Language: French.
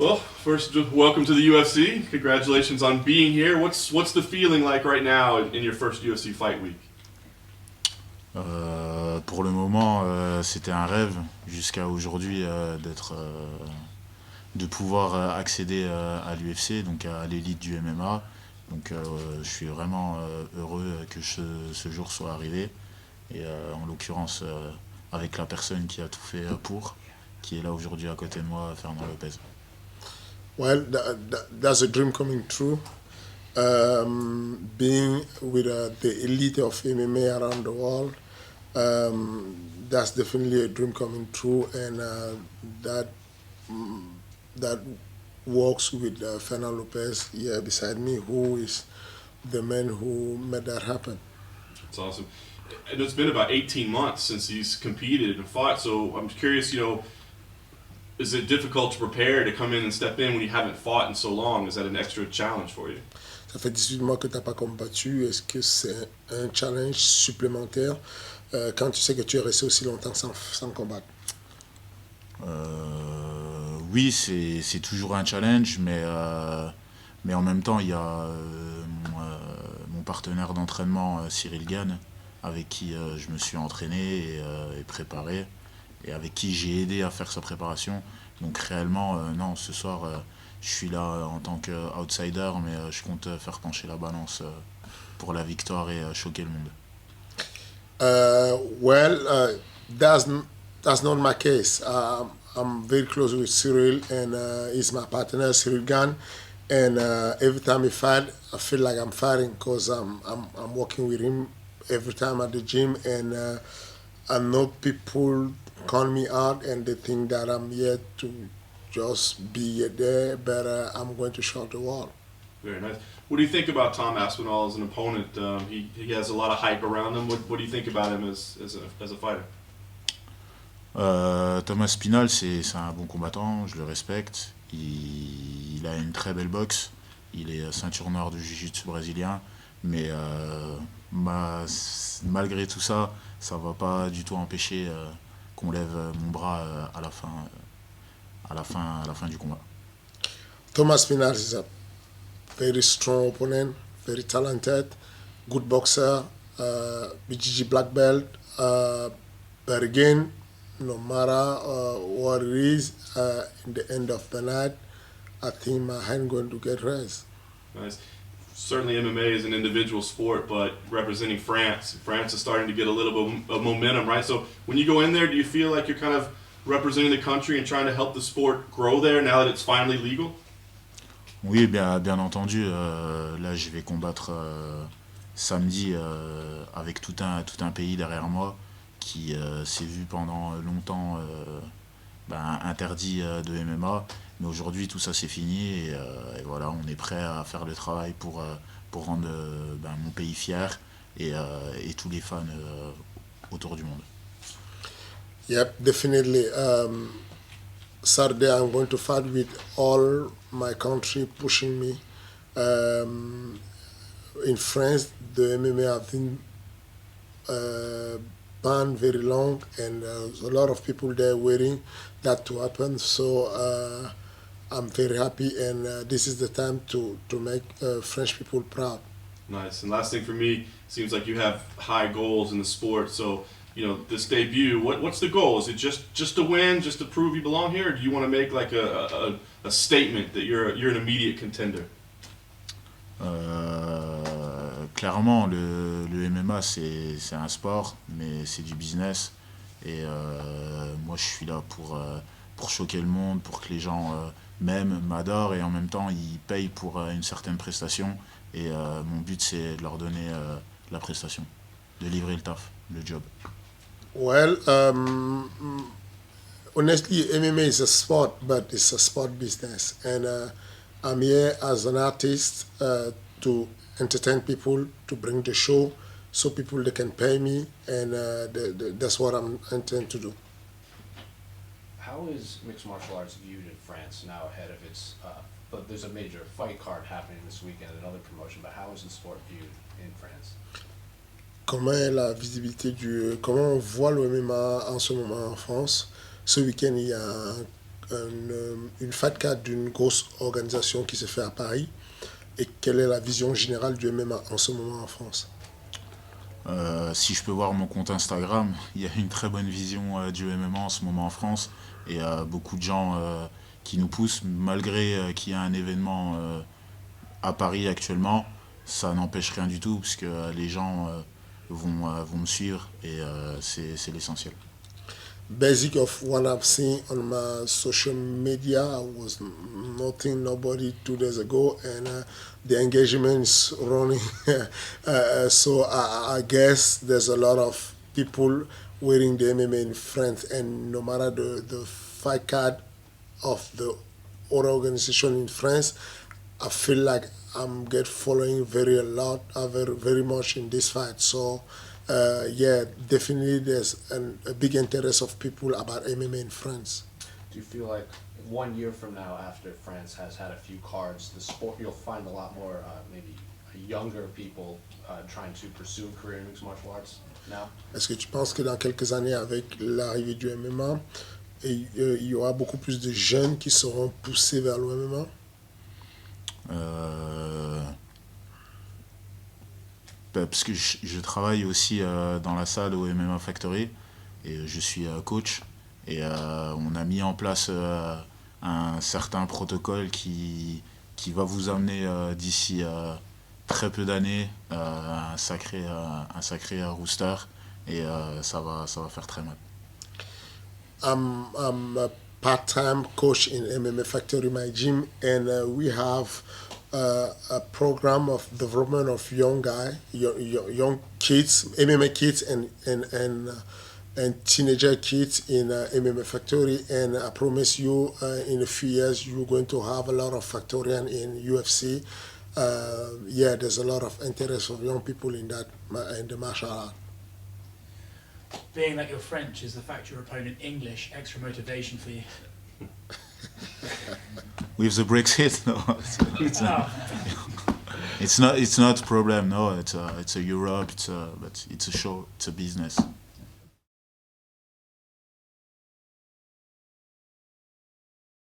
Well, first, welcome to the UFC. Congratulations on being here. What's the feeling like right now in your first UFC fight week? Pour le moment, c'était un rêve jusqu'à aujourd'hui de pouvoir accéder à l'UFC, donc à l'élite du MMA. Donc je suis vraiment heureux que ce jour soit arrivé. Et en l'occurrence avec la personne qui a tout fait pour, qui est là aujourd'hui à côté de moi, Fernand Lopez. Well, that's a dream coming true. Being with the elite of MMA around the world, that's definitely a dream coming true, and that that works with Fernando Lopez here beside me, who is the man who made that happen. It's awesome. And it's been about 18 months since he's competed and fought, so I'm curious, is it difficult to prepare to come in and step in when you haven't fought in so long? Is that an extra challenge for you? Ça fait 18 mois que tu n'as pas combattu. Est-ce que c'est un challenge supplémentaire quand tu sais que tu es resté aussi longtemps sans combattre? Oui, c'est toujours un challenge, mais en même temps, il y a mon partenaire d'entraînement, Cyril Gann, avec qui je me suis entraîné et préparé, et avec qui j'ai aidé à faire sa préparation. Donc réellement, non, ce soir, je suis là en tant qu'outsider, mais je compte faire pencher la balance pour la victoire et choquer le monde. That's not my case. I'm very close with Cyril, and he's my partner, Cyril Gann. And every time we fight, I feel like I'm fighting because I'm working with him every time at the gym, and I know people call me out and they think that I'm here to just be there, but I'm going to shock the world. Very nice. What do you think about Tom Aspinall as an opponent? He has a lot of hype around him. What do you think about him as a fighter? Thomas Spinal, c'est un bon combattant, je le respecte. Il a une très belle boxe. Il est ceinture noire de jiu-jitsu brésilien. Mais malgré tout ça, ça va pas du tout empêcher qu'on lève mon bras à la fin du combat. Thomas Spinal is a very strong opponent, very talented, good boxer, BGG black belt. But again, no matter what it is, in the end of the night, I think my hand going to get raised. Nice. Certainly MMA is an individual sport, but representing France is starting to get a little bit of momentum, right? So when you go in there, do you feel like you're kind of representing the country and trying to help the sport grow there now that it's finally legal? Oui, bien entendu. Là, je vais combattre samedi avec tout un pays derrière moi qui s'est vu pendant longtemps interdit de MMA. Mais aujourd'hui, tout ça c'est fini et voilà, on est prêt à faire le travail pour rendre mon pays fier et tous les fans autour du monde. Yep, definitely. Saturday I'm going to fight with all my country pushing me. In France, the MMA have been banned very long, and there's a lot of people there waiting that to happen. So I'm very happy, and this is the time to make French people proud. Nice. And last thing for me, seems like you have high goals in the sport. So, this debut, what's the goal? Is it just to win, just to prove you belong here, or do you want to make like a statement that you're an immediate contender? Clairement, le MMA c'est un sport, mais c'est du business. Et moi, je suis là pour choquer le monde, pour que les gens m'aiment, m'adorent, et en même temps, ils payent pour une certaine prestation. Et mon but, c'est de leur donner la prestation, de livrer le taf, le job. Well, honestly, MMA is a sport, but it's a sport business, and I'm here as an artist to entertain people, to bring the show, so people they can pay me, and that's what I'm intending to do. How is mixed martial arts viewed in France now ahead of its? But there's a major fight card happening this weekend, another promotion. But how is the sport viewed in France? Comment est la visibilité comment on voit le MMA en ce moment en France? Ce week-end, il y a un une fight card d'une grosse organisation qui se fait à Paris. Et quelle est la vision générale du MMA en ce moment en France? Si je peux voir mon compte Instagram, il y a une très bonne vision du MMA en ce moment en France et beaucoup de gens qui nous poussent, malgré qu'il y a un événement à Paris actuellement, ça n'empêche rien du tout parce que les gens vont me suivre et c'est l'essentiel. Basic of what I've seen on my social media, I was noting nobody 2 days ago, and the engagement is running. So I guess there's a lot of people wearing the MMA in France, and no matter the fight card of the other organization in France, I feel like I'm get following very a lot, very much in this fight. So. Yeah, definitely there's a big interest of people about MMA in France. Do you feel like 1 year from now, after France has had a few cards, the sport, you'll find a lot more maybe younger people trying to pursue a career in mixed martial arts now? Est-ce que tu penses que dans quelques années, avec l'arrivée du MMA, il y aura beaucoup plus de jeunes qui seront poussés vers le MMA? Parce que je travaille aussi dans la salle au MMA Factory et je suis coach et on a mis en place un certain protocole qui va vous amener d'ici très peu d'années un sacré rooster et ça va faire très mal. I'm a part-time coach in MMA Factory, my gym, and we have a program of development of young kids, MMA kids, and teenager kids in MMA Factory. And I promise you, in a few years, you're going to have a lot of Factorian in UFC. Yeah, there's a lot of interest of young people in that in the martial art. Being that you're French, is the fact your opponent English extra motivation for you? With the Brexit, no, it's not a problem. No, it's a Europe. But it's a show. It's a business.